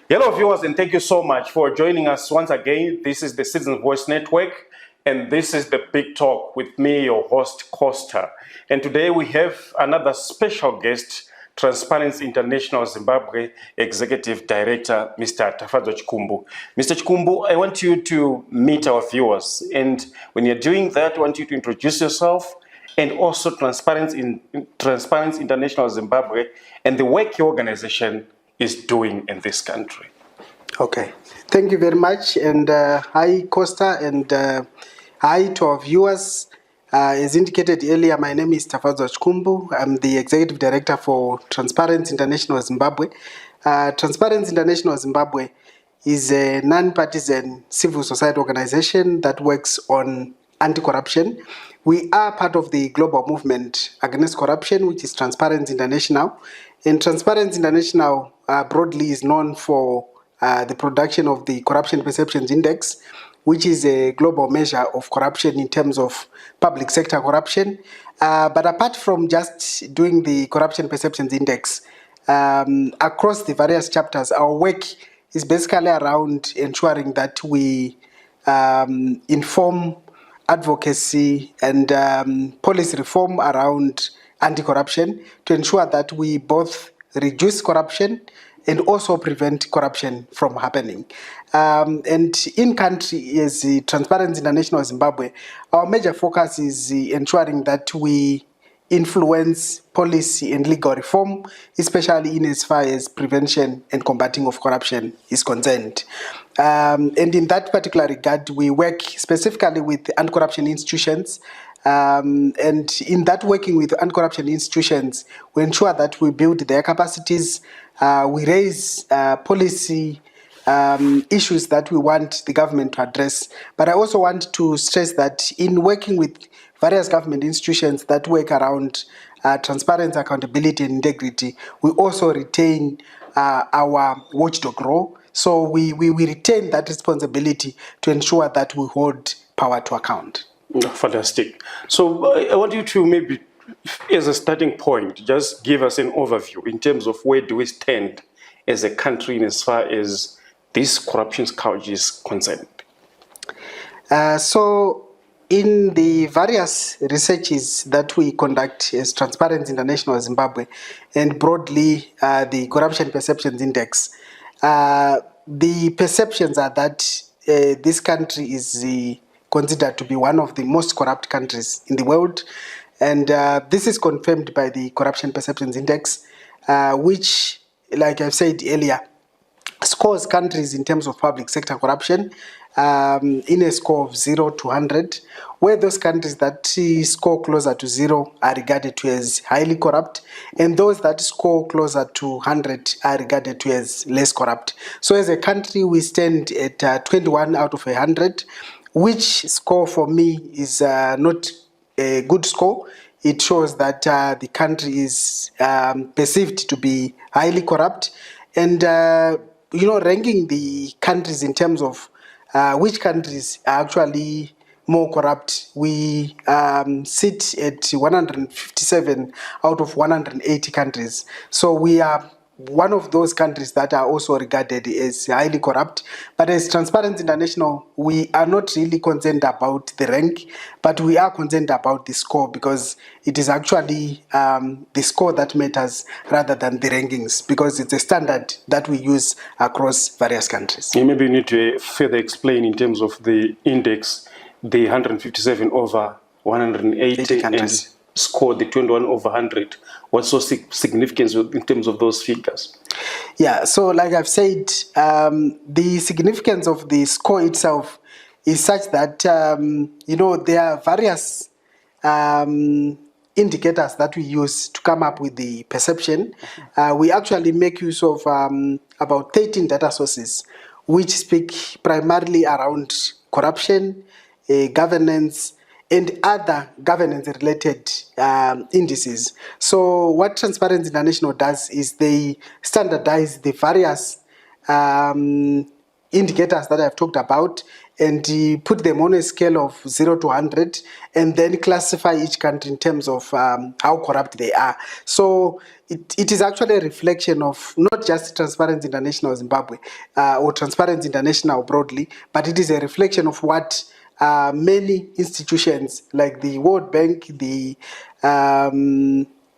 Hello viewers, and thank you so much for joining us once again. This is the Citizen Voice Network, and this is the Big Talk with me, your host, Costa. And today we have another special guest, Transparency International Zimbabwe Executive Director, Mr. Tafadzo Chikumbu. Mr. Chikumbu, I want you to meet our viewers, and when you're doing that, I want you to introduce yourself and also Transparency International Zimbabwe and the work your organization is doing in this country. Okay, thank you very much, and hi Costa, and hi to our viewers. As indicated earlier, my name is Tafadzo Chikumbu. I'm the Executive Director for Transparency International Zimbabwe. Transparency International Zimbabwe is a non-partisan civil society organization that works on anti-corruption. We are part of the global movement against corruption, which is Transparency International. And Transparency International broadly is known for the production of the Corruption Perceptions Index, which is a global measure of corruption in terms of public sector corruption. But apart from just doing the Corruption Perceptions Index, across the various chapters, our work is basically around ensuring that we inform advocacy and policy reform around anti-corruption to ensure that we both reduce corruption and also prevent corruption from happening. And in country, as the Transparency International Zimbabwe, our major focus is ensuring that we influence policy and legal reform, especially in as far as prevention and combating of corruption is concerned. And in that particular regard, we work specifically with anti-corruption institutions. And in that working with anti-corruption institutions, we ensure that we build their capacities, we raise policy issues that we want the government to address. But I also want to stress that in working with various government institutions that work around transparency, accountability, and integrity, we also retain our watchdog role. So we retain that responsibility to ensure that we hold power to account. Fantastic. So I want you to maybe, as a starting point, just give us an overview in terms of where do we stand as a country as far as this corruption scourge is concerned. So in the various researches that we conduct as Transparency International Zimbabwe, and broadly the Corruption Perceptions Index, the perceptions are that this country is considered to be one of the most corrupt countries in the world. And this is confirmed by the Corruption Perceptions Index, which, like I've said earlier, scores countries in terms of public sector corruption in a score of 0 to 100, where those countries that score closer to 0 are regarded to as highly corrupt, and those that score closer to 100 are regarded to as less corrupt. So as a country, we stand at 21 out of 100, which score for me is not a good score. It shows that the country is perceived to be highly corrupt. And ranking the countries in terms of which countries are actually more corrupt, we sit at 157 out of 180 countries. So we are one of those countries that are also regarded as highly corrupt. But as Transparency International, we are not really concerned about the rank, but we are concerned about the score, because it is actually the score that matters rather than the rankings, because it's a standard that we use across various countries. Maybe you need to further explain in terms of the index, the 157 over 180 countries. And scored the 21 over 100. What's so significance in terms of those figures? Yeah, so like I've said, the significance of the score itself is such that, there are various indicators that we use to come up with the perception. We actually make use of about 13 data sources, which speak primarily around corruption, governance, and other governance-related indices. So what Transparency International does is they standardize the various indicators that I've talked about, and put them on a scale of 0 to 100, and then classify each country in terms of how corrupt they are. So it is actually a reflection of not just Transparency International Zimbabwe or Transparency International broadly, but it is a reflection of what many institutions like the World Bank, the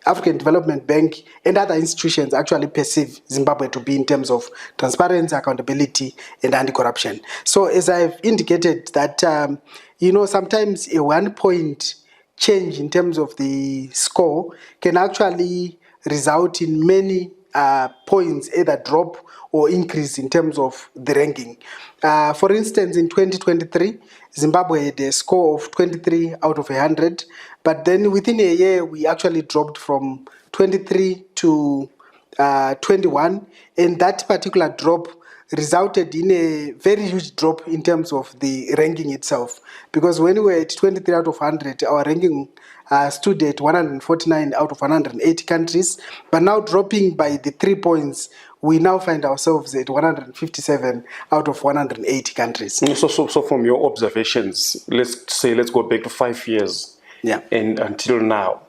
African Development Bank, and other institutions actually perceive Zimbabwe to be in terms of transparency, accountability, and anti-corruption. So, as I've indicated, that sometimes a 1-point change in terms of the score can actually result in many points either drop or increase in terms of the ranking. For instance, in 2023, Zimbabwe had a score of 23 out of 100, but then within a year, we actually dropped from 23 to 21, and that particular drop resulted in a very huge drop in terms of the ranking itself. Because when we were at 23 out of 100, our ranking stood at 149 out of 180 countries, but now dropping by the 3 points, we now find ourselves at 157 out of 180 countries. So from your observations, let's go back to 5 years, and until now,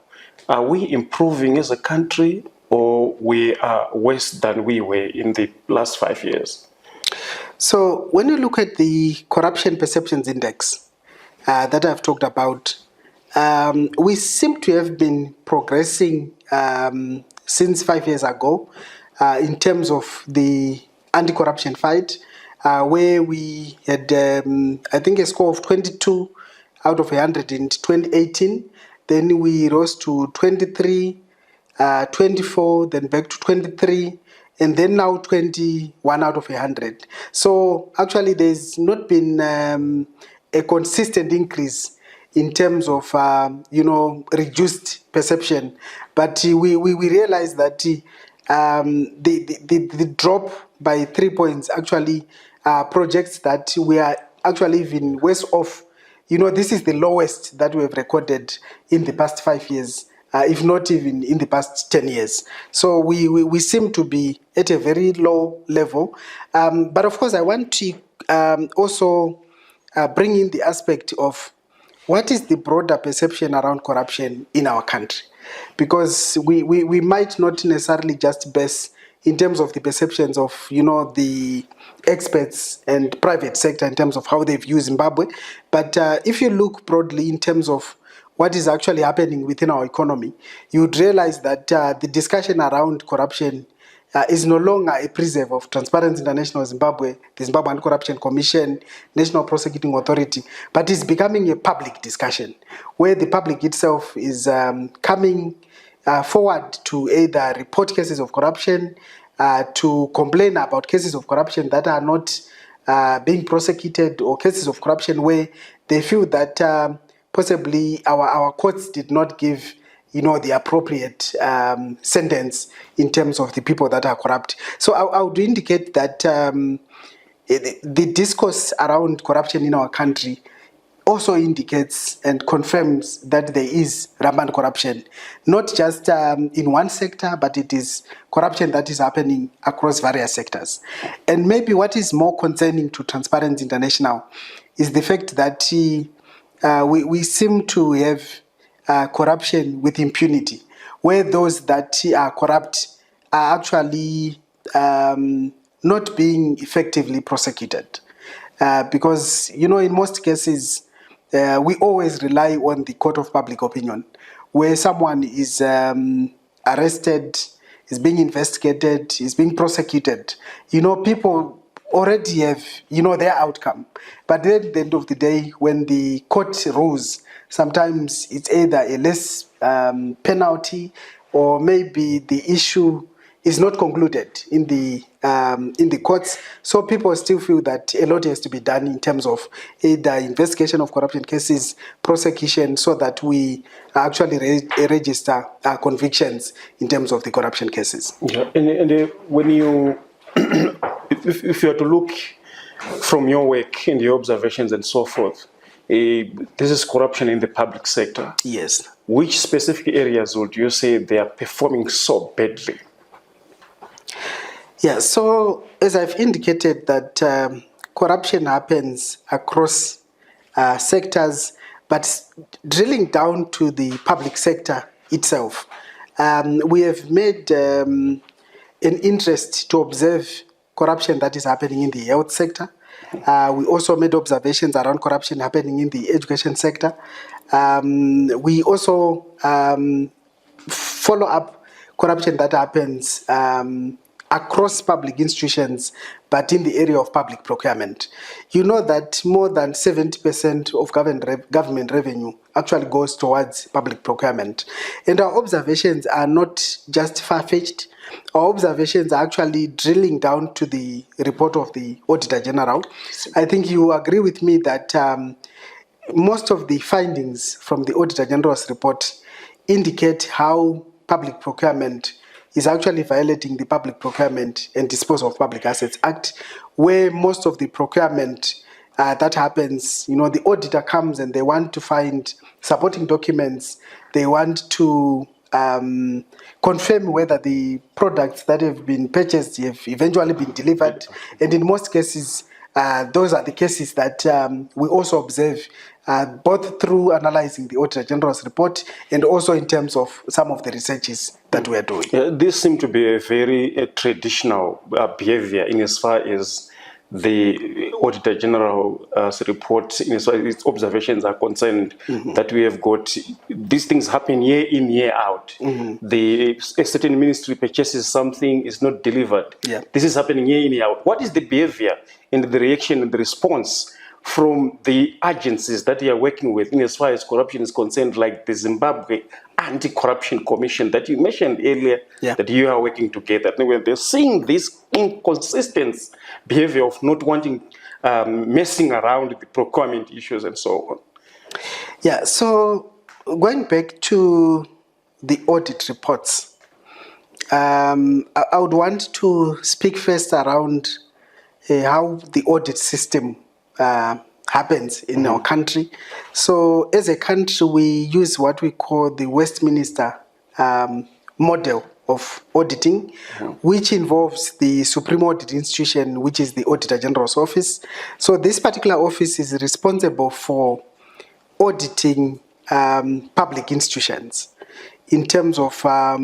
are we improving as a country, or we are worse than we were in the last 5 years? So when you look at the Corruption Perceptions Index that I've talked about, we seem to have been progressing since 5 years ago in terms of the anti-corruption fight, where we had, I think, a score of 22 out of 100 in 2018. Then we rose to 23, 24, then back to 23, and then now 21 out of 100. So actually, there's not been a consistent increase in terms of reduced perception, but we realize that the drop by 3 points actually projects that we are actually even worse off. This is the lowest that we have recorded in the past 5 years, if not even in the past 10 years. So we seem to be at a very low level. But of course, I want to also bring in the aspect of what is the broader perception around corruption in our country. Because we might not necessarily just base in terms of the perceptions of, the experts and private sector in terms of how they view Zimbabwe. But if you look broadly in terms of what is actually happening within our economy, you would realize that the discussion around corruption is no longer a preserve of Transparency International Zimbabwe, the Zimbabwe Anti-Corruption Commission, National Prosecuting Authority, but is becoming a public discussion where the public itself is coming forward to either report cases of corruption, to complain about cases of corruption that are not being prosecuted, or cases of corruption where they feel that possibly our courts did not give the appropriate sentence in terms of the people that are corrupt. So I would indicate that the discourse around corruption in our country also indicates and confirms that there is rampant corruption, not just in one sector, but it is corruption that is happening across various sectors. And maybe what is more concerning to Transparency International is the fact that we seem to have corruption with impunity, where those that are corrupt are actually not being effectively prosecuted. Because, in most cases, we always rely on the court of public opinion, where someone is arrested, is being investigated, is being prosecuted. People already have, their outcome. But then at the end of the day, when the court rules, sometimes it's either a less penalty, or maybe the issue is not concluded in the courts. So people still feel that a lot has to be done in terms of either investigation of corruption cases, prosecution, so that we actually register convictions in terms of the corruption cases. Yeah. And when you, if you are to look from your work and your observations and so forth, this is corruption in the public sector. Yes. Which specific areas would you say they are performing so badly? Yeah, so as I've indicated that corruption happens across sectors, but drilling down to the public sector itself, we have made an interest to observe corruption that is happening in the health sector. We also made observations around corruption happening in the education sector. We also follow up corruption that happens across public institutions, but in the area of public procurement. You know that more than 70% of government revenue actually goes towards public procurement. And our observations are not just far-fetched. Our observations are actually drilling down to the report of the Auditor General. I think you agree with me that most of the findings from the Auditor General's report indicate how public procurement is actually violating the Public Procurement and Disposal of Public Assets Act, where most of the procurement that happens, the auditor comes and they want to find supporting documents, they want to confirm whether the products that have been purchased have eventually been delivered, and in most cases, those are the cases that we also observe both through analyzing the Auditor General's report and also in terms of some of the researches that we are doing. This seems to be a very traditional behavior in as far as the Auditor General's report, in as far as its observations are concerned, that we have got these things happen year in, year out. A certain ministry purchases something, is not delivered. This is happening year in, year out. What is the behavior and the reaction and the response from the agencies that you are working with in as far as corruption is concerned, like the Zimbabwe Anti-Corruption Commission that you mentioned earlier, that you are working together? When they're seeing this inconsistent behavior of not wanting, messing around with the procurement issues and so on. Yeah, so going back to the audit reports, I would want to speak first around how the audit system happens in our country. So as a country, we use what we call the Westminster model of auditing, which involves the Supreme Audit Institution, which is the Auditor General's office. So this particular office is responsible for auditing public institutions in terms of how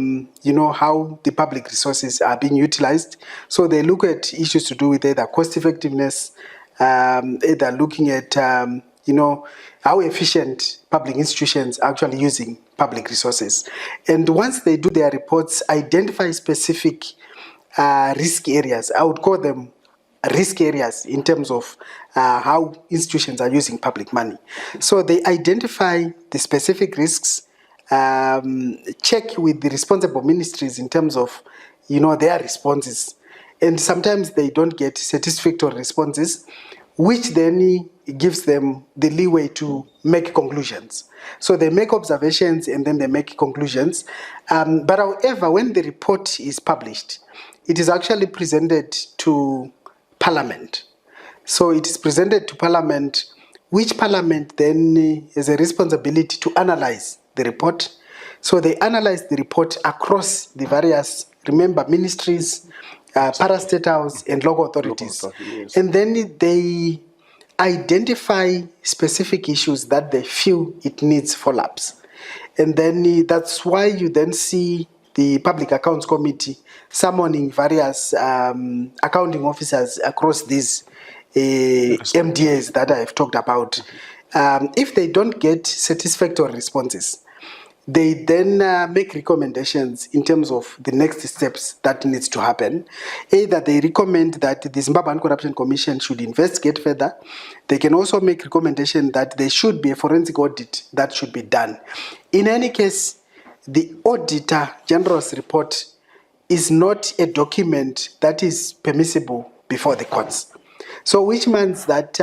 the public resources are being utilized. So they look at issues to do with either cost effectiveness, either looking at how efficient public institutions are actually using public resources. And once they do their reports, identify specific risk areas. I would call them risk areas in terms of how institutions are using public money. So they identify the specific risks, check with the responsible ministries in terms of their responses. And sometimes they don't get satisfactory responses, which then gives them the leeway to make conclusions. So they make observations and then they make conclusions. But however, when the report is published, it is actually presented to Parliament. So it is presented to Parliament, which Parliament then has a responsibility to analyze the report. So they analyze the report across the various, ministries, parastatals, and local authorities. And then they identify specific issues that they feel it needs follow-ups. And then that's why you then see the Public Accounts Committee summoning various accounting officers across these MDAs that I've talked about. If they don't get satisfactory responses, they then make recommendations in terms of the next steps that needs to happen. Either they recommend that the Zimbabwe Anti-Corruption Commission should investigate further. They can also make recommendation that there should be a forensic audit that should be done. In any case, the Auditor General's report is not a document that is permissible before the courts. So which means that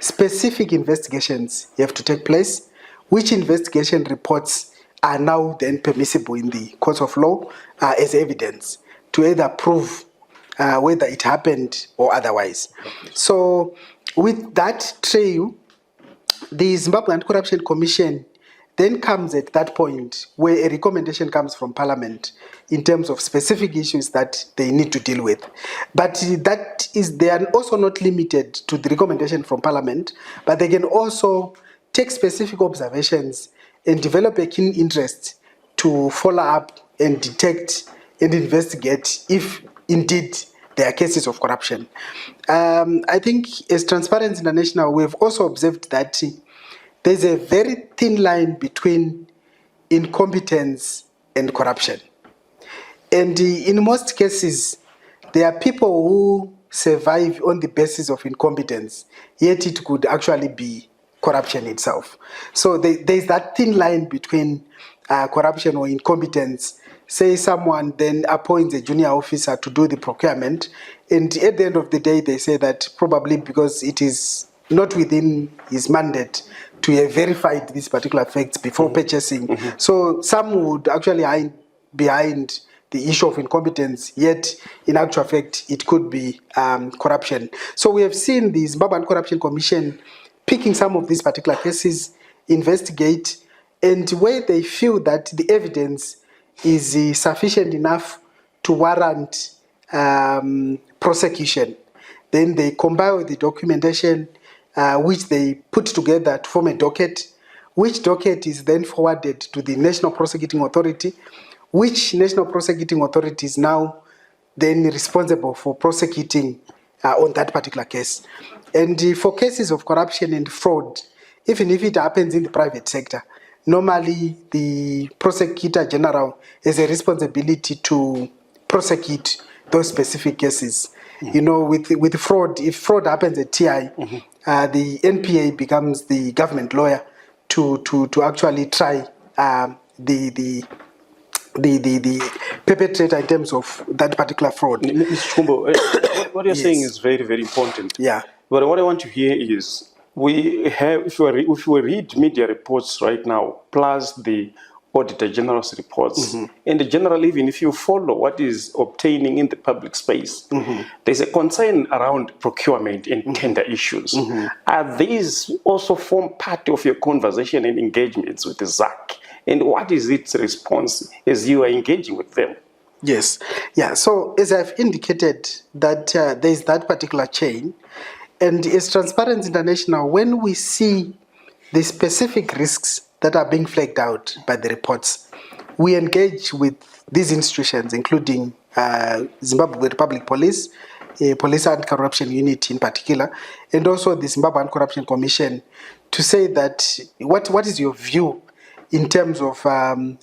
specific investigations have to take place, which investigation reports are now then permissible in the courts of law as evidence to either prove whether it happened or otherwise. So with that trail, the Zimbabwe Anti-Corruption Commission then comes at that point where a recommendation comes from Parliament in terms of specific issues that they need to deal with. But they are also not limited to the recommendation from Parliament, but they can also take specific observations and develop a keen interest to follow up and detect and investigate if indeed there are cases of corruption. I think as Transparency International, we've also observed that there's a very thin line between incompetence and corruption. And in most cases, there are people who survive on the basis of incompetence, yet it could actually be corruption itself. So there's that thin line between corruption or incompetence. Say someone then appoints a junior officer to do the procurement, and at the end of the day, they say that probably because it is not within his mandate to have verified these particular facts before purchasing. So some would actually hide behind the issue of incompetence, yet in actual fact, it could be corruption. So we have seen the Zimbabwean Corruption Commission picking some of these particular cases, investigate, and where they feel that the evidence is sufficient enough to warrant prosecution. Then they compile the documentation which they put together to form a docket, which docket is then forwarded to the National Prosecuting Authority, which National Prosecuting Authority is now then responsible for prosecuting on that particular case. And for cases of corruption and fraud, even if it happens in the private sector, normally the Prosecutor General has a responsibility to prosecute those specific cases. You know, with fraud, if fraud happens at TI, the NPA becomes the government lawyer to actually try the perpetrator in terms of that particular fraud. Mr. Chumbo, what you're saying is very, very important. Yeah. But what I want to hear is, if we read media reports right now, plus the Auditor General's reports, and generally, even if you follow what is obtaining in the public space, there's a concern around procurement and tender issues. Are these also form part of your conversation and engagements with the ZAC? And what is its response as you are engaging with them? Yes. Yeah. So as I've indicated, that there is that particular chain, and as Transparency International, when we see the specific risks that are being flagged out by the reports, we engage with these institutions, including Zimbabwe Republic Police, Police Anti-Corruption Unit in particular, and also the Zimbabwean Corruption Commission, to say that what is your view in terms of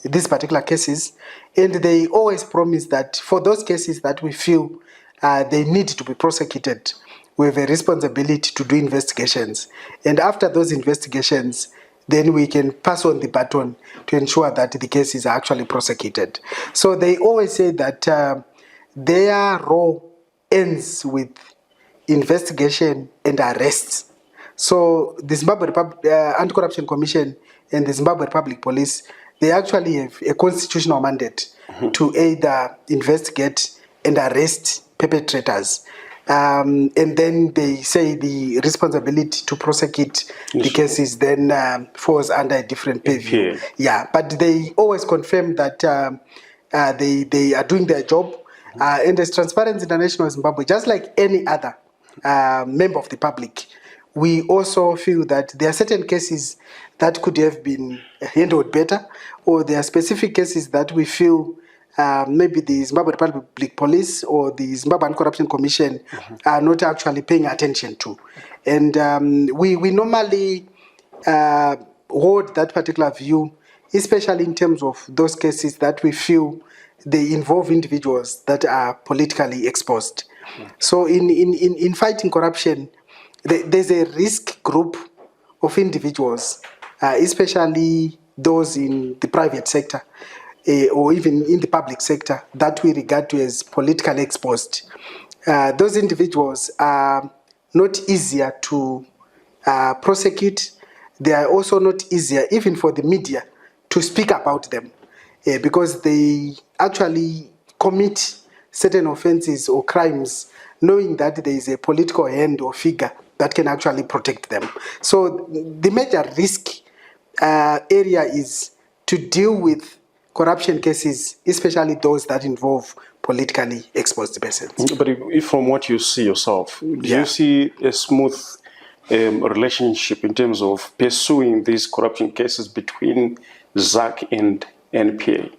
these particular cases. And they always promise that for those cases that we feel they need to be prosecuted, we have a responsibility to do investigations. And after those investigations, then we can pass on the baton to ensure that the cases are actually prosecuted. So they always say that their role ends with investigation and arrests. So the Zimbabwe Anti-Corruption Commission and the Zimbabwe Republic Police, they actually have a constitutional mandate to either investigate and arrest perpetrators. And then they say the responsibility to prosecute the cases then falls under a different purview. Yeah, but they always confirm that they are doing their job. And as Transparency International Zimbabwe, just like any other member of the public, we also feel that there are certain cases that could have been handled better, or there are specific cases that we feel maybe the Zimbabwe Republic Police or the Zimbabwean Corruption Commission are not actually paying attention to. And we normally hold that particular view, especially in terms of those cases that we feel they involve individuals that are politically exposed. So in fighting corruption, there's a risk group of individuals, especially those in the private sector or even in the public sector, that we regard to as politically exposed. Those individuals are not easier to prosecute. They are also not easier even for the media to speak about them because they actually commit certain offenses or crimes knowing that there is a political hand or figure that can actually protect them. So the major risk area is to deal with corruption cases, especially those that involve politically exposed persons. But if from what you see yourself, do Yeah. you see a smooth relationship in terms of pursuing these corruption cases between ZAC and NPA?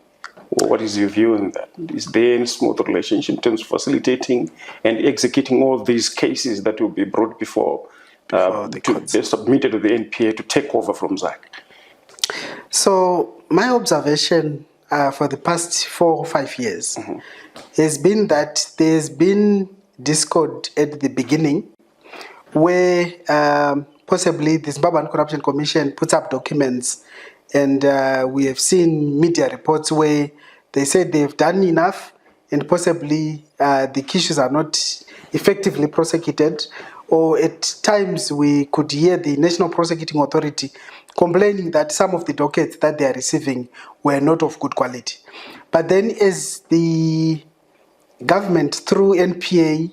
What is your view on that? Is there any smooth relationship in terms of facilitating and executing all these cases that will be brought before the to courts. be submitted to the NPA to take over from ZAC? So my observation for the past 4 or 5 years has been that there's been discord at the beginning where possibly the Zimbabwean Corruption Commission puts up documents, and we have seen media reports where they said they've done enough and possibly the cases are not effectively prosecuted, or at times we could hear the National Prosecuting Authority complaining that some of the dockets that they are receiving were not of good quality. But then as the government through NPA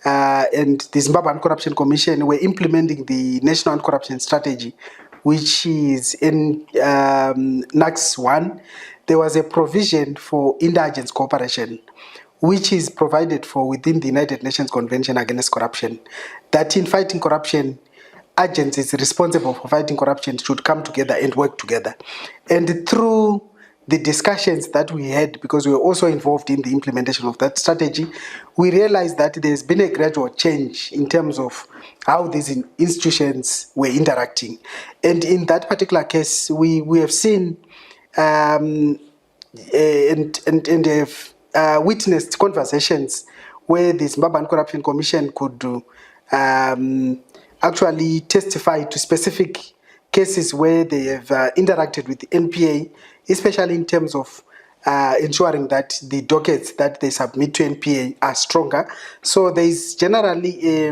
and the Zimbabwean Corruption Commission were implementing the National Anti-Corruption Strategy, which is in NACS 1, there was a provision for inter-agency cooperation, which is provided for within the United Nations Convention Against Corruption, that in fighting corruption, agencies responsible for fighting corruption should come together and work together. And through the discussions that we had, because we were also involved in the implementation of that strategy, we realized that there's been a gradual change in terms of how these institutions were interacting. And in that particular case, we have seen and have witnessed conversations where the Zimbabwean Corruption Commission could actually testify to specific cases where they have interacted with the NPA, especially in terms of ensuring that the dockets that they submit to NPA are stronger. So there is generally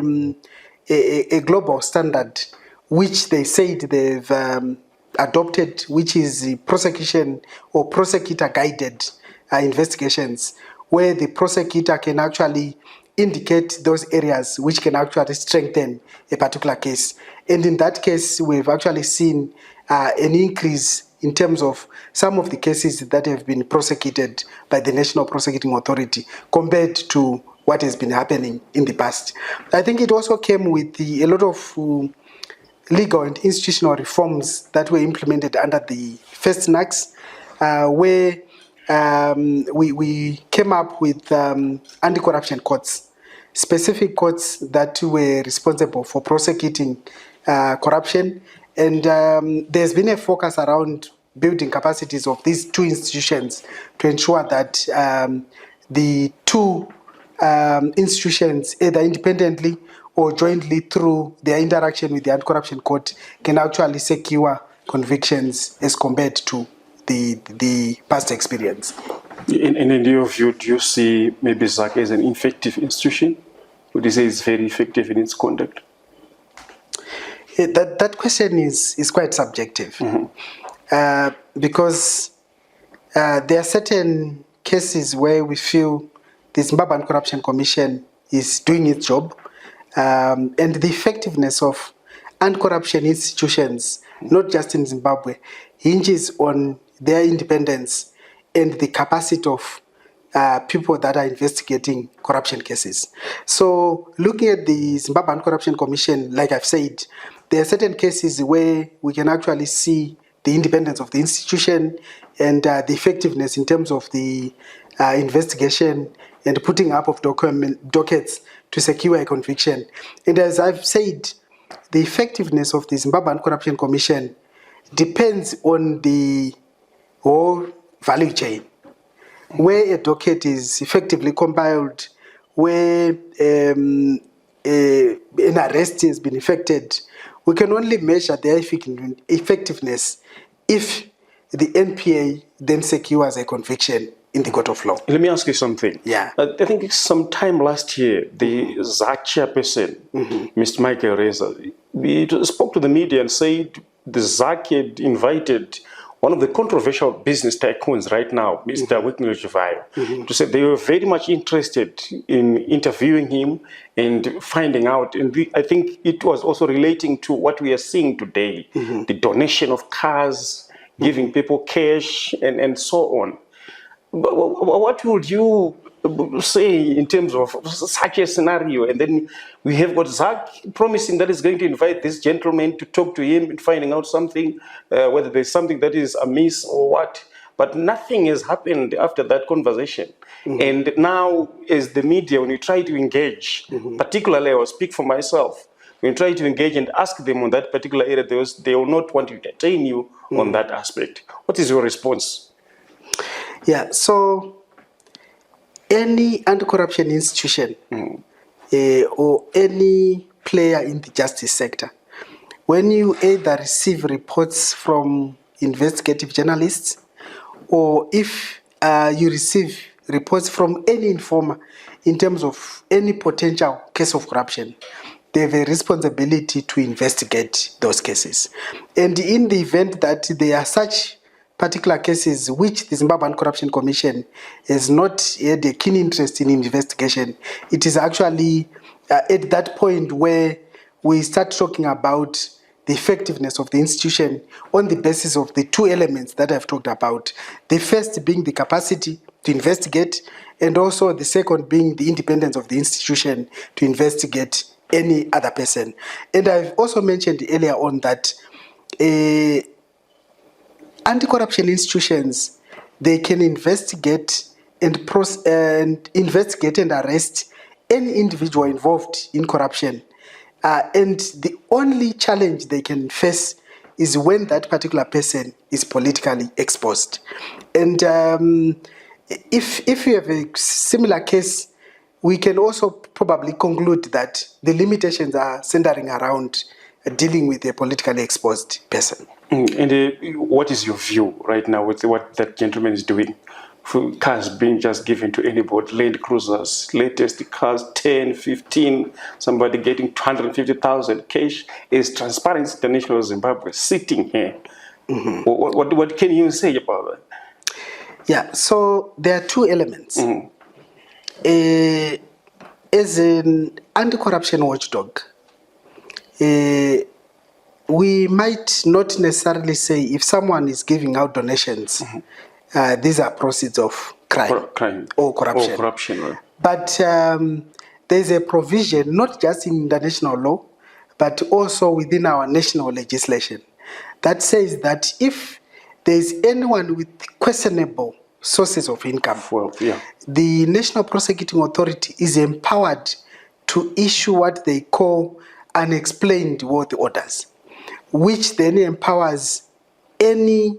a global standard which they said they've adopted, which is the prosecution or prosecutor guided investigations, where the prosecutor can actually indicate those areas which can actually strengthen a particular case. And in that case, we've actually seen an increase in terms of some of the cases that have been prosecuted by the National Prosecuting Authority compared to what has been happening in the past. I think it also came with a lot of legal and institutional reforms that were implemented under the first NACS, where we came up with anti-corruption courts, specific courts that were responsible for prosecuting corruption. And there's been a focus around building capacities of these two institutions to ensure that the two institutions, either independently or jointly through their interaction with the anti-corruption court, can actually secure convictions as compared to the past experience. In your view, do you see maybe ZAC as an effective institution? Would you say it's very effective in its conduct? That question is quite subjective, because there are certain cases where we feel the Zimbabwean Corruption Commission is doing its job, and the effectiveness of anti-corruption institutions, not just in Zimbabwe, hinges on their independence and the capacity of people that are investigating corruption cases. So looking at the Zimbabwean Corruption Commission, like I've said, there are certain cases where we can actually see the independence of the institution and the effectiveness in terms of the investigation and putting up of dockets to secure a conviction. And as I've said, the effectiveness of the Zimbabwean Corruption Commission depends on the whole value chain, where a docket is effectively compiled, where an arrest has been effected. We can only measure their effectiveness if the NPA then secures a conviction in the court of law. Let me ask you something. Yeah. I think sometime last year, the ZAC chairperson, Mr. Michael Reza, he spoke to the media and said the ZAC had invited one of the controversial business tycoons right now, Mr. Wicknell, to say they were very much interested in interviewing him and finding out. And I think it was also relating to what we are seeing today, the donation of cars, giving people cash, and so on. But what would you say in terms of such a scenario? And then we have got Zach promising that he's going to invite this gentleman to talk to him and finding out something, whether there's something that is amiss or what. But nothing has happened after that conversation. And now, as the media, when you try to engage, particularly I will speak for myself, when you try to engage and ask them on that particular area, they will not want to entertain you on that aspect. What is your response? Yeah, so any anti-corruption institution or any player in the justice sector, when you either receive reports from investigative journalists or if you receive reports from any informer in terms of any potential case of corruption, they have a responsibility to investigate those cases. And in the event that there are such particular cases which the Zimbabwean Corruption Commission has not had a keen interest in investigation, it is actually at that point where we start talking about the effectiveness of the institution on the basis of the two elements that I've talked about. The first being the capacity to investigate, and also the second being the independence of the institution to investigate any other person. And I've also mentioned earlier on that anti-corruption institutions, they can investigate and investigate and arrest any individual involved in corruption. And the only challenge they can face is when that particular person is politically exposed. And if you have a similar case, we can also probably conclude that the limitations are centering around dealing with a politically exposed person. And what is your view right now with what that gentleman is doing? For cars being just given to anybody, Land Cruisers, latest cars, 10, 15, somebody getting 250,000 cash. Is Transparency International Zimbabwe sitting here? What can you say about that? Yeah, so there are two elements. As an anti-corruption watchdog, we might not necessarily say if someone is giving out donations, these are proceeds of crime or corruption. Right. But there's a provision, not just in international law, but also within our national legislation, that says that if there's anyone with questionable sources of income, the National Prosecuting Authority is empowered to issue what they call unexplained wealth orders, which then empowers any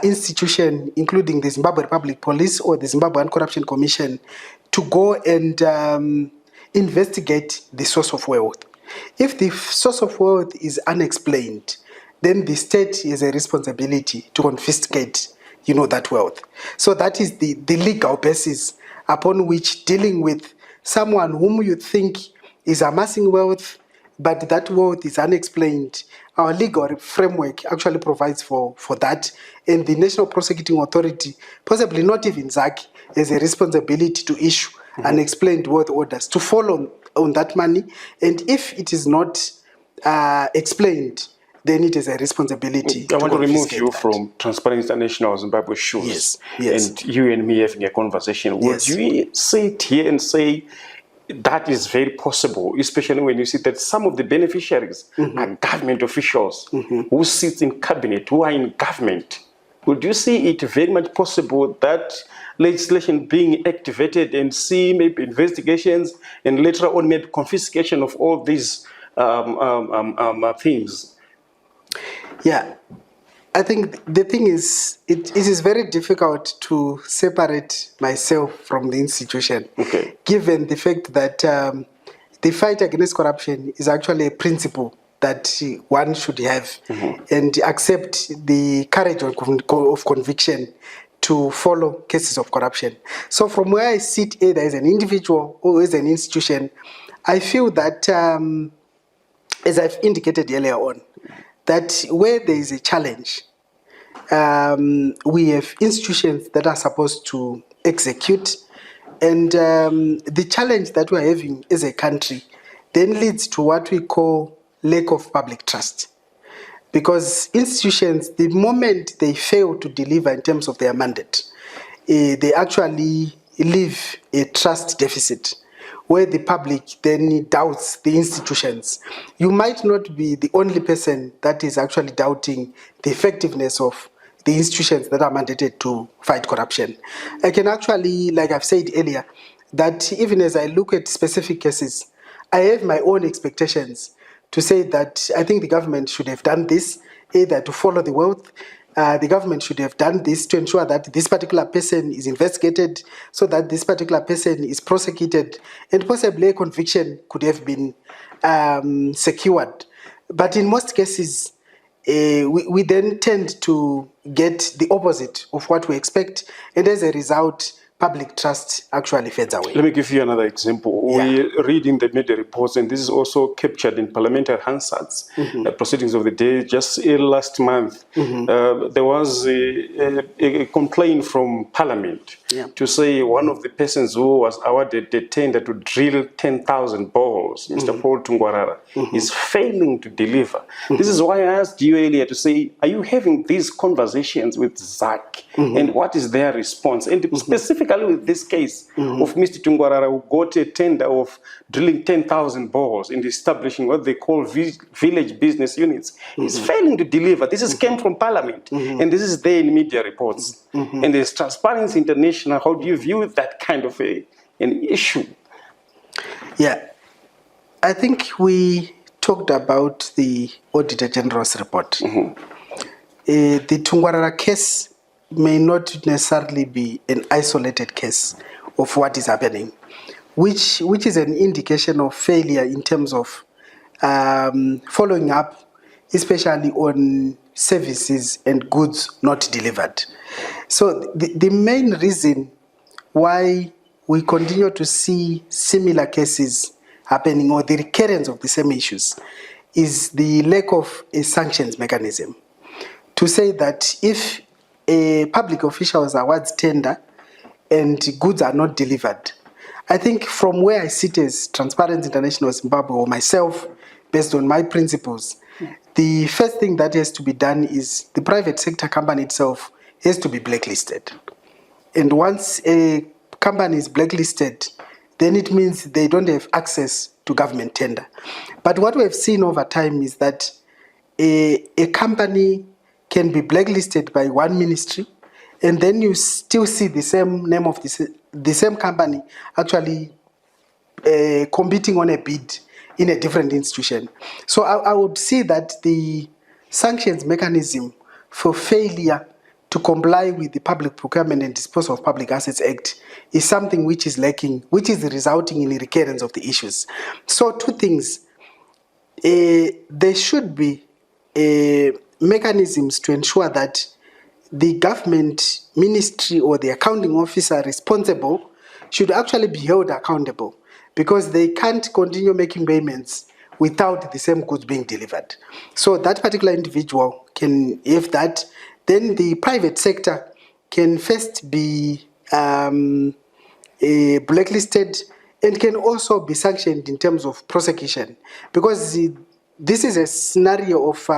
institution, including the Zimbabwe Republic Police or the Zimbabwean Corruption Commission, to go and investigate the source of wealth. If the source of wealth is unexplained, then the state has a responsibility to confiscate, that wealth. So that is the legal basis upon which dealing with someone whom you think is amassing wealth, but that wealth is unexplained. Our legal framework actually provides for that. And the National Prosecuting Authority, possibly not even ZAC, has a responsibility to issue unexplained wealth orders to follow on that money. And if it is not explained, then it is a responsibility. I want to remove you from Transparency International Zimbabwe shoes. Yes. And you and me having a conversation. Would you sit here and say that is very possible, especially when you see that some of the beneficiaries are government officials who sit in cabinet, who are in government? Would you see it very much possible that legislation being activated and see maybe investigations and later on maybe confiscation of all these things? Yeah, I think the thing is, it is very difficult to separate myself from the institution, given the fact that the fight against corruption is actually a principle that one should have and accept the courage of conviction to follow cases of corruption. So from where I sit, either as an individual or as an institution, I feel that, as I've indicated earlier on, that where there is a challenge, we have institutions that are supposed to execute, and the challenge that we're having as a country then leads to what we call lack of public trust. Because institutions, the moment they fail to deliver in terms of their mandate, they actually leave a trust deficit where the public then doubts the institutions. You might not be the only person that is actually doubting the effectiveness of the institutions that are mandated to fight corruption. I can actually, like I've said earlier, that even as I look at specific cases, I have my own expectations to say that I think the government should have done this, either to follow the wealth. The government should have done this to ensure that this particular person is investigated, so that this particular person is prosecuted, and possibly a conviction could have been secured. But in most cases, we then tend to get the opposite of what we expect, and as a result, public trust actually fades away. Let me give you another example. Yeah. We read in the media reports, and this is also captured in parliamentary Hansards, proceedings of the day. Just last month, there was a complaint from Parliament to say one of the persons who was awarded the tender to drill 10,000 boreholes, Mr. Paul Tungwarara, is failing to deliver. This is why I asked you earlier to say, are you having these conversations with ZAC, and what is their response? And specifically with this case of Mr. Tungwarara, who got a tender of drilling 10,000 boreholes and establishing what they call village business units, is failing to deliver. This came from Parliament, and this is there in media reports. And there's Transparency International. How do you view that kind of an issue? Yeah, I think we talked about the Auditor General's report. The Tungwarara case may not necessarily be an isolated case of what is happening, which is an indication of failure in terms of following up, especially on services and goods not delivered. So the main reason why we continue to see similar cases happening, or the recurrence of the same issues, is the lack of a sanctions mechanism. To say that if a public official awards tender and goods are not delivered, I think from where I sit as Transparency International Zimbabwe, or myself, based on my principles, the first thing that has to be done is the private sector company itself has to be blacklisted. And once a company is blacklisted, then it means they don't have access to government tender. But what we have seen over time is that a company can be blacklisted by one ministry, and then you still see the same name of the same company actually competing on a bid in a different institution. So I would say that the sanctions mechanism for failure to comply with the Public Procurement and Disposal of Public Assets Act is something which is lacking, which is resulting in the recurrence of the issues. So two things. There should be mechanisms to ensure that the government ministry or the accounting officer responsible should actually be held accountable, because they can't continue making payments without the same goods being delivered. So that particular individual can have that. Then the private sector can first be blacklisted and can also be sanctioned in terms of prosecution, because this is a scenario of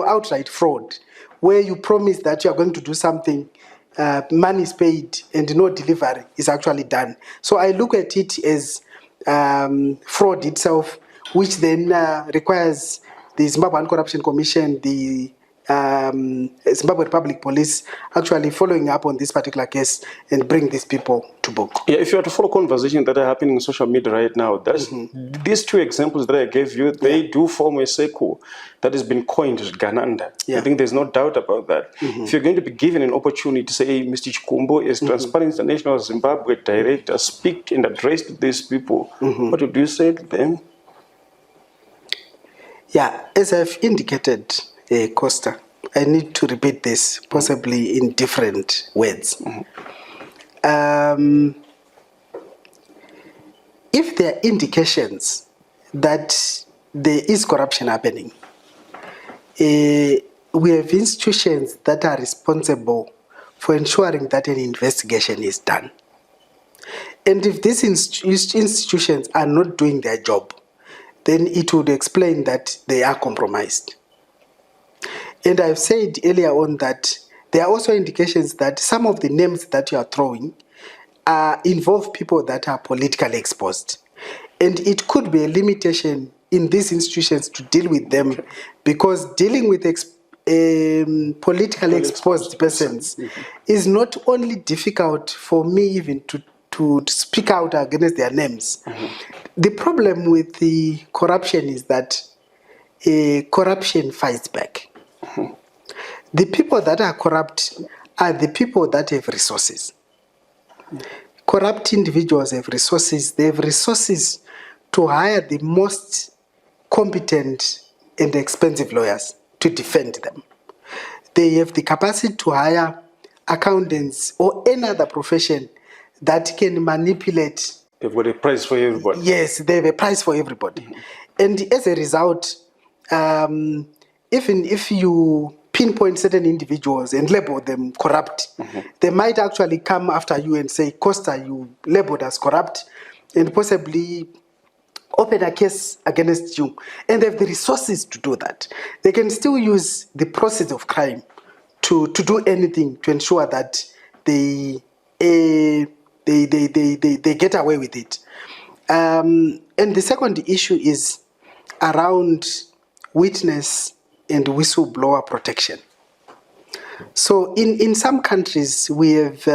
outright fraud, where you promise that you are going to do something, money is paid, and no delivery is actually done. So I look at it as fraud itself, which then requires the Zimbabwe Anti-Corruption Commission, the Zimbabwe Republic Police actually following up on this particular case and bring these people to book. Yeah, if you are to follow conversations that are happening on social media right now, these two examples that I gave you, they do form a circle that has been coined as Zvigananda. I think there's no doubt about that. If you're going to be given an opportunity to say, hey, Mr. Chikumbo, as Transparency International Zimbabwe Director, speak and address these people, what would you say to them? Yeah, as I've indicated, Costa, I need to repeat this, possibly in different words. If there are indications that there is corruption happening, we have institutions that are responsible for ensuring that an investigation is done. And if these institutions are not doing their job, then it would explain that they are compromised. And I've said earlier on that there are also indications that some of the names that you are throwing involve people that are politically exposed. And it could be a limitation in these institutions to deal with them, because dealing with politically exposed persons is not only difficult for me even to speak out against their names. The problem with the corruption is that corruption fights back. The people that are corrupt are the people that have resources. Corrupt individuals have resources. They have resources to hire the most competent and expensive lawyers to defend them. They have the capacity to hire accountants or any other profession that can manipulate. They've got a price for everybody. Yes, they have a price for everybody. And as a result, even if you pinpoint certain individuals and label them corrupt, they might actually come after you and say, Costa, you labeled us corrupt, and possibly open a case against you. And they have the resources to do that. They can still use the process of crime to do anything to ensure that they get away with it. And the second issue is around witness and whistleblower protection. So in some countries, we have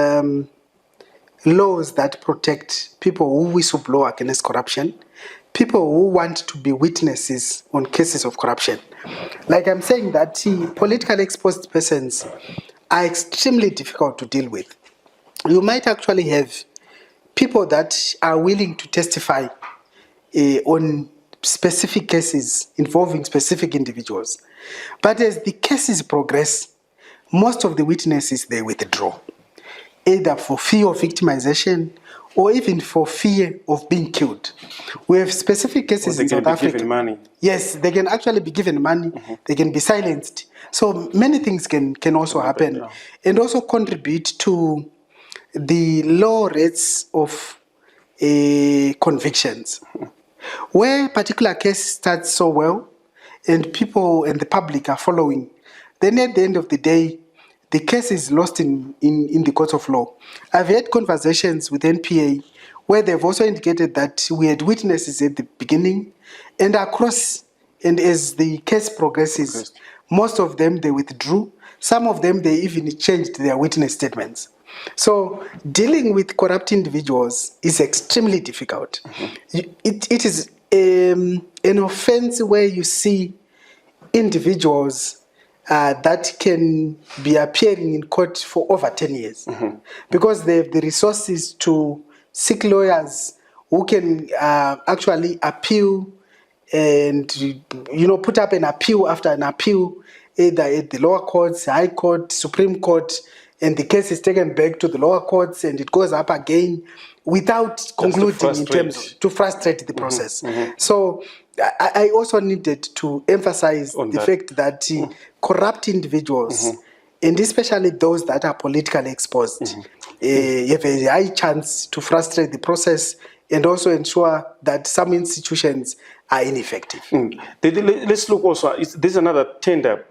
laws that protect people who whistleblow against corruption, people who want to be witnesses on cases of corruption. Like I'm saying that politically exposed persons are extremely difficult to deal with. You might actually have people that are willing to testify on specific cases involving specific individuals. But as the cases progress, most of the witnesses, they withdraw, either for fear of victimization or even for fear of being killed. We have specific cases in South Africa. They can be given money. Yes, they can actually be given money. They can be silenced. So many things can also happen, and also contribute to the low rates of convictions. Where a particular case starts so well and people and the public are following, then at the end of the day, the case is lost in the court of law. I've had conversations with NPA where they've also indicated that we had witnesses at the beginning and across, and as the case progresses, most of them, they withdrew. Some of them, they even changed their witness statements. So dealing with corrupt individuals is extremely difficult. It is an offense where you see individuals that can be appearing in court for over 10 years because they have the resources to seek lawyers who can actually appeal and put up an appeal after an appeal, either at the lower courts, high court, Supreme Court, and the case is taken back to the lower courts and it goes up again without concluding in terms to frustrate the process. So I also needed to emphasize the fact that corrupt individuals, and especially those that are politically exposed, have a high chance to frustrate the process and also ensure that some institutions are ineffective. Let's look also, there's another tender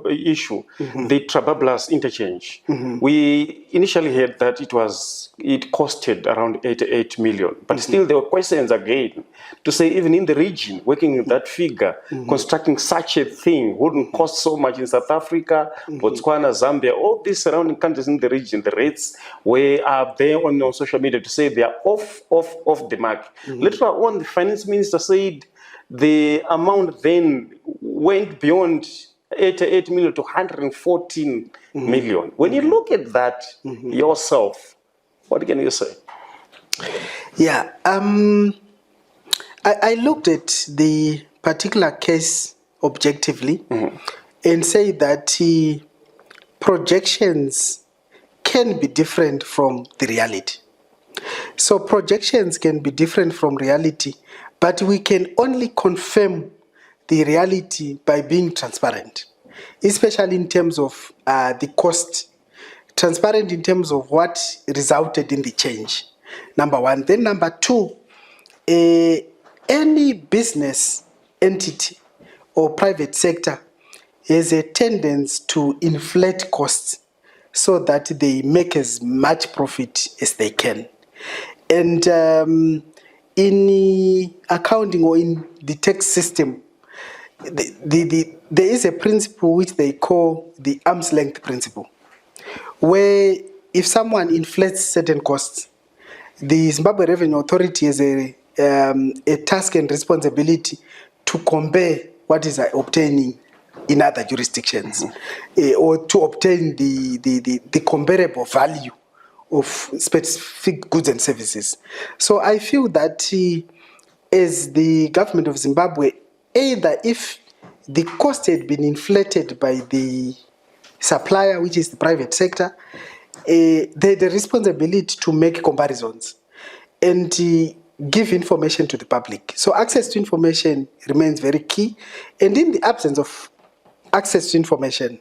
issue, the Trabablas interchange. We initially heard that it costed around 88 million, but still there were questions again to say even in the region, working with that figure, constructing such a thing wouldn't cost so much in South Africa, Botswana, Zambia, all these surrounding countries in the region. The rates are there on social media to say they are off the mark. Later on, the finance minister said the amount then went beyond 88 million to 114 million. When you look at that yourself, what can you say? Yeah, I looked at the particular case objectively and say that projections can be different from the reality. So projections can be different from reality, but we can only confirm the reality by being transparent. especially in terms of the cost, transparent in terms of what resulted in the change, number one. Then number two, any business entity or private sector has a tendency to inflate costs so that they make as much profit as they can. And in accounting or in the tax system, there is a principle which they call the arm's length principle, where if someone inflates certain costs, the Zimbabwe Revenue Authority has a task and responsibility to compare what is obtaining in other jurisdictions, or to obtain the comparable value of specific goods and services. So I feel that as the government of Zimbabwe, either if the cost had been inflated by the supplier, which is the private sector, they had the responsibility to make comparisons and give information to the public. So access to information remains very key. And in the absence of access to information,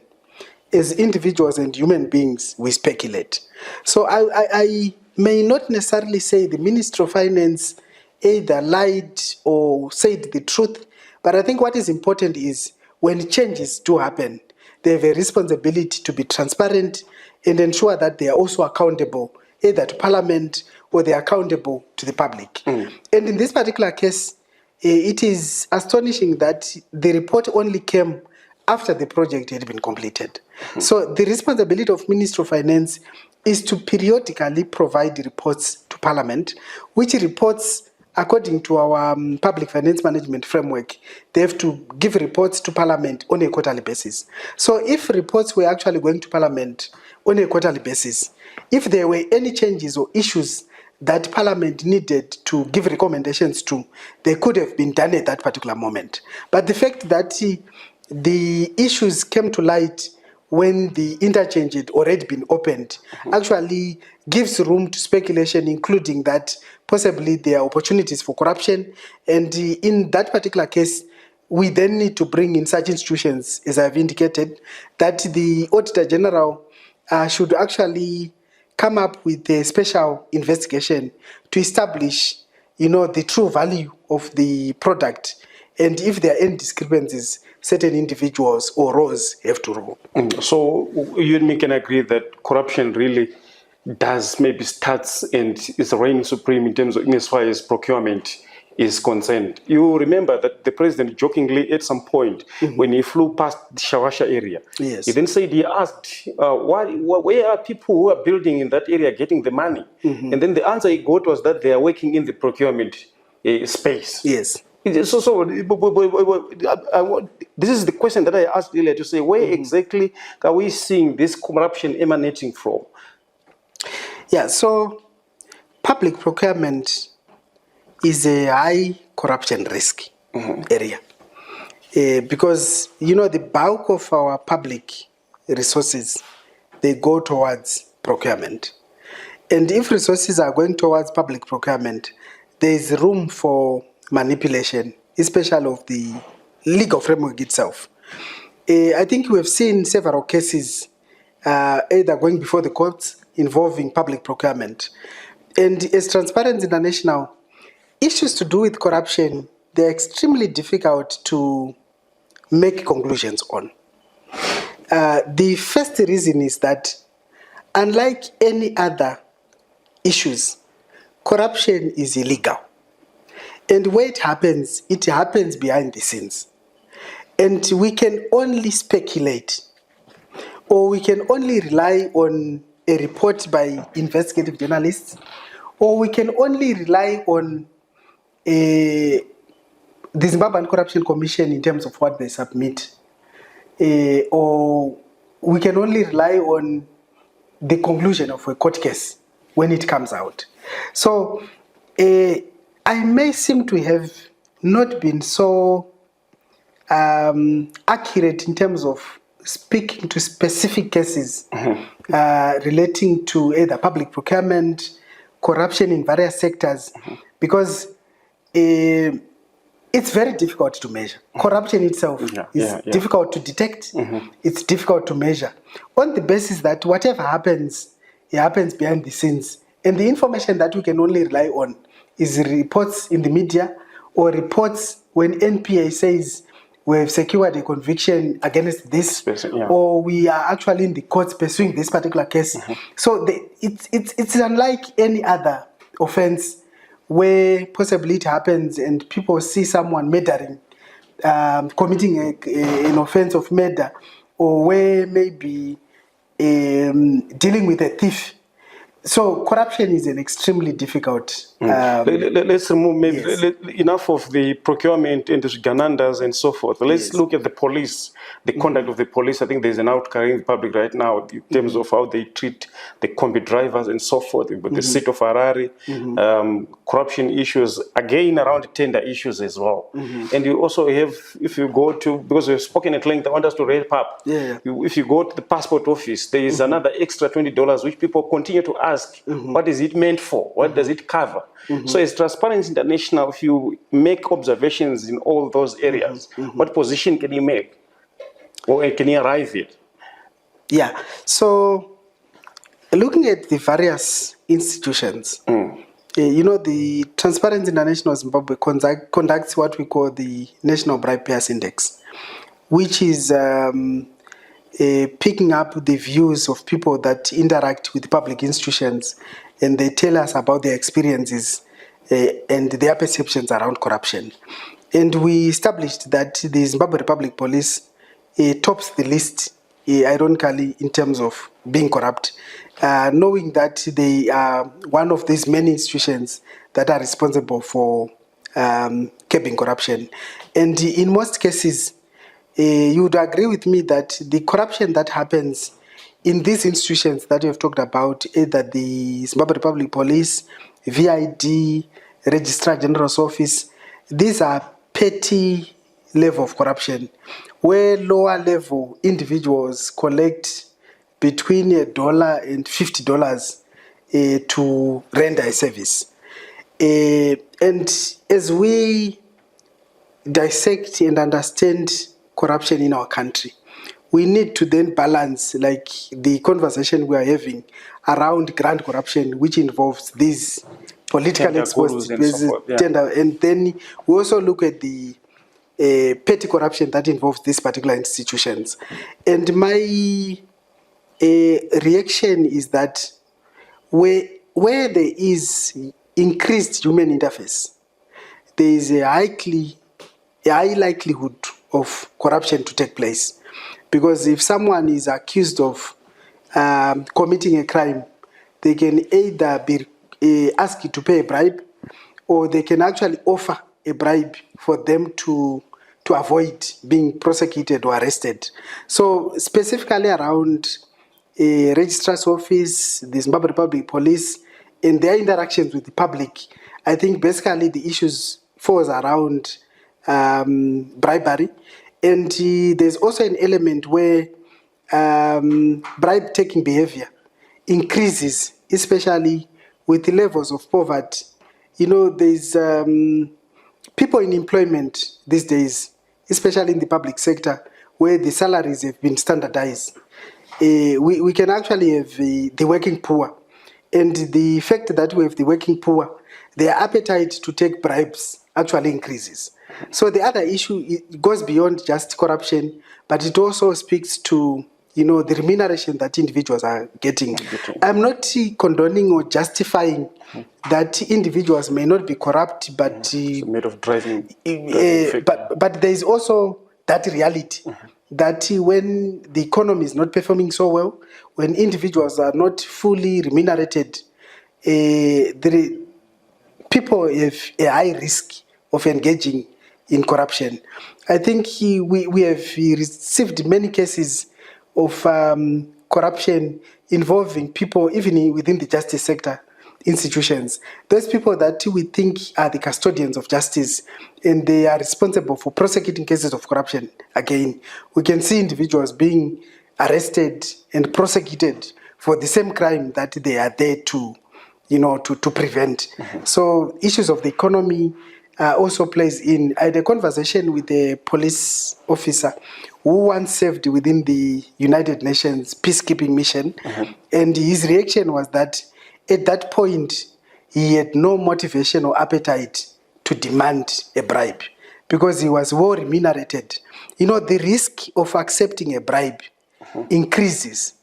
as individuals and human beings, we speculate. So I may not necessarily say the Ministry of Finance either lied or said the truth, but I think what is important is when changes do happen, they have a responsibility to be transparent and ensure that they are also accountable either to Parliament or they are accountable to the public. And in this particular case, it is astonishing that the report only came after the project had been completed. So the responsibility of Ministry of Finance is to periodically provide reports to Parliament, which reports, according to our public finance management framework, they have to give reports to Parliament on a quarterly basis. So if reports were actually going to Parliament on a quarterly basis, if there were any changes or issues that Parliament needed to give recommendations to, they could have been done at that particular moment. But the fact that the issues came to light when the interchange had already been opened actually gives room to speculation, including that possibly there are opportunities for corruption. And in that particular case, we then need to bring in such institutions, as I've indicated, that the Auditor General should actually come up with a special investigation to establish, the true value of the product. And if there are any discrepancies, certain individuals or roles have to rule. So you and me can agree that corruption really does maybe starts and is reigning supreme in terms of as far as procurement is concerned. You remember that the president jokingly at some point when he flew past the Shawasha area, Yes. he then said he asked, where are people who are building in that area getting the money? And then the answer he got was that they are working in the procurement space. Yes. So this is the question that I asked earlier to say, where exactly are we seeing this corruption emanating from? Yeah, so public procurement is a high corruption risk area. Because, the bulk of our public resources, they go towards procurement. And if resources are going towards public procurement, there is room for manipulation, especially of the legal framework itself. I think we have seen several cases either going before the courts involving public procurement. And as Transparency International, issues to do with corruption, they're extremely difficult to make conclusions on. The first reason is that, unlike any other issues, corruption is illegal. And where it happens behind the scenes. And we can only speculate, or we can only rely on a report by investigative journalists, or we can only rely on the Zimbabwean Corruption Commission in terms of what they submit, or we can only rely on the conclusion of a court case when it comes out. So I may seem to have not been so accurate in terms of speaking to specific cases relating to either public procurement, corruption in various sectors, because it It's very difficult to measure. Corruption itself is difficult to detect. It's difficult to measure. On the basis that whatever happens, it happens behind the scenes. And the information that we can only rely on is reports in the media or reports when NPA says we have secured a conviction against this, or we are actually in the courts pursuing this particular case. So it's unlike any other offense where possibly it happens and people see someone murdering, committing an offense of murder, or where maybe dealing with a thief. So corruption is an extremely difficult. Let's remove enough of the procurement and the Zviganandas and so forth. Let's look at the police, the conduct of the police. I think there's an outcry in the public right now in terms of how they treat the combi drivers and so forth. With the seat of Harare, corruption issues, again around tender issues as well. And you also have, if you go to, because we've spoken at length, I want us to wrap up. If you go to the passport office, there is another extra $20 which people continue to ask. What is it meant for? What does it cover? So as Transparency International, if you make observations in all those areas, what position can you make? Or can you arrive at? Yeah, so looking at the various institutions, you know, the Transparency International Zimbabwe conducts what we call the National Bribe Payers Index, which is picking up the views of people that interact with public institutions, and they tell us about their experiences and their perceptions around corruption. And we established that the Zimbabwe Republic Police tops the list, ironically, in terms of being corrupt, knowing that they are one of these many institutions that are responsible for curbing corruption. And in most cases, you would agree with me that the corruption that happens in these institutions that we have talked about, either the Zimbabwe Republic Police, VID, Registrar General's Office, these are petty level of corruption, where lower level individuals collect between $1 and $50 to render a service. And as we dissect and understand corruption in our country, we need to then balance, like the conversation we are having around grand corruption, which involves these politically exposed tender, and then we also look at the petty corruption that involves these particular institutions. And my reaction is that where there is increased human interface, there is a high likelihood of corruption to take place. Because if someone is accused of committing a crime, they can either be asked to pay a bribe, or they can actually offer a bribe for them to avoid being prosecuted or arrested. So specifically around a registrar's office, the Zimbabwe Republic Police, and their interactions with the public, I think basically the issues falls around bribery. And there's also an element where bribe-taking behavior increases, especially with the levels of poverty. You know, there's people in employment these days, especially in the public sector, where the salaries have been standardized. We can actually have the working poor. And the fact that we have the working poor, their appetite to take bribes actually increases. So the other issue, it goes beyond just corruption, but it also speaks to, you know, the remuneration that individuals are getting. I'm not condoning or justifying that individuals may not be corrupt, but it's a matter of driving. But there is also that reality that when the economy is not performing so well, when individuals are not fully remunerated, people have a high risk of engaging in corruption. I think we have received many cases of corruption involving people even within the justice sector institutions. Those people that we think are the custodians of justice, and they are responsible for prosecuting cases of corruption. Again, we can see individuals being arrested and prosecuted for the same crime that they are there to, you know, to prevent. So issues of the economy, also plays in. I had a conversation with a police officer who once served within the United Nations peacekeeping mission, and his reaction was that at that point he had no motivation or appetite to demand a bribe because he was well remunerated. You know, the risk of accepting a bribe increases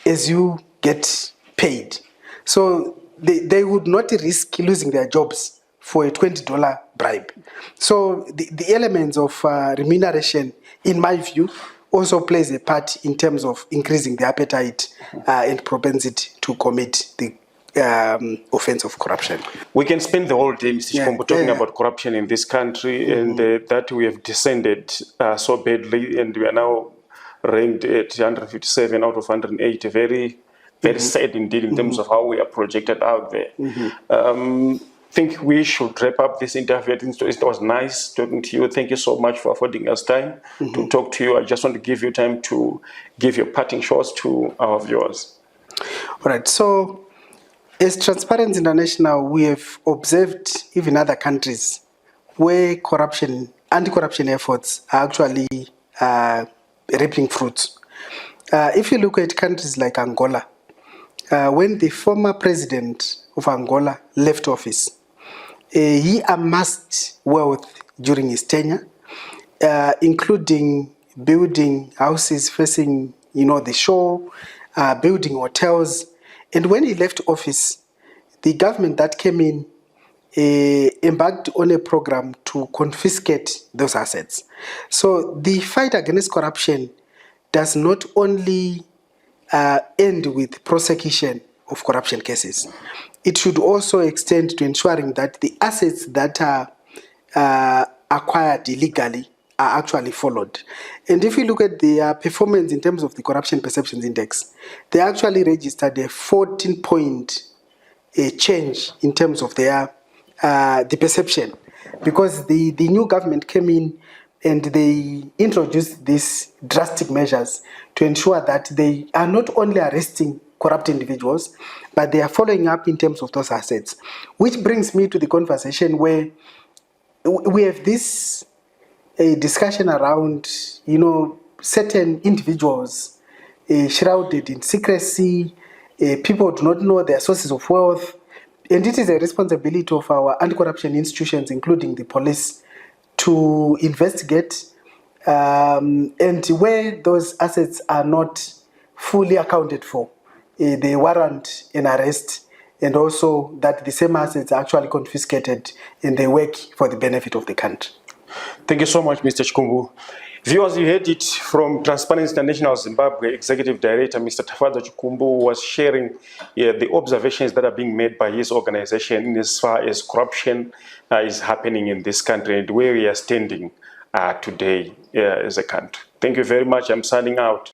as you get paid. So they would not risk losing their jobs for a $20 bribe. So the elements of remuneration, in my view, also plays a part in terms of increasing the appetite and propensity to commit the offense of corruption. We can spend the whole day, Mr. Chikombo, talking about corruption in this country and that we have descended so badly, and we are now ranked at 157 out of 180. Very, very sad indeed in terms of how we are projected out there. I think we should wrap up this interview. It was nice talking to you. Thank you so much for affording us time to talk to you. I just want to give you time to give your parting shots to our viewers. All right. So, as Transparency International, we have observed even other countries where anti-corruption efforts are actually reaping fruits. If you look at countries like Angola, when the former president of Angola left office, he amassed wealth during his tenure, including building houses facing, the shore, building hotels. And when he left office, the government that came in embarked on a program to confiscate those assets. So the fight against corruption does not only end with prosecution of corruption cases. It should also extend to ensuring that the assets that are acquired illegally are actually followed. And if you look at their performance in terms of the Corruption Perceptions Index, they actually registered a 14-point change in terms of their the perception, because the new government came in and they introduced these drastic measures to ensure that they are not only arresting corrupt individuals, but they are following up in terms of those assets. Which brings me to the conversation where we have this discussion around, certain individuals shrouded in secrecy. People do not know their sources of wealth. And it is a responsibility of our anti-corruption institutions, including the police, to investigate, and where those assets are not fully accounted for, they warrant an arrest, and also that the same assets are actually confiscated and they work for the benefit of the country. Thank you so much, Mr. Chikombo. Viewers, you heard it from Transparency International Zimbabwe Executive Director, Mr. Tafadzo Chikombo, who was sharing the observations that are being made by his organization in as far as corruption is happening in this country and where we are standing today as a country. Thank you very much. I'm signing out.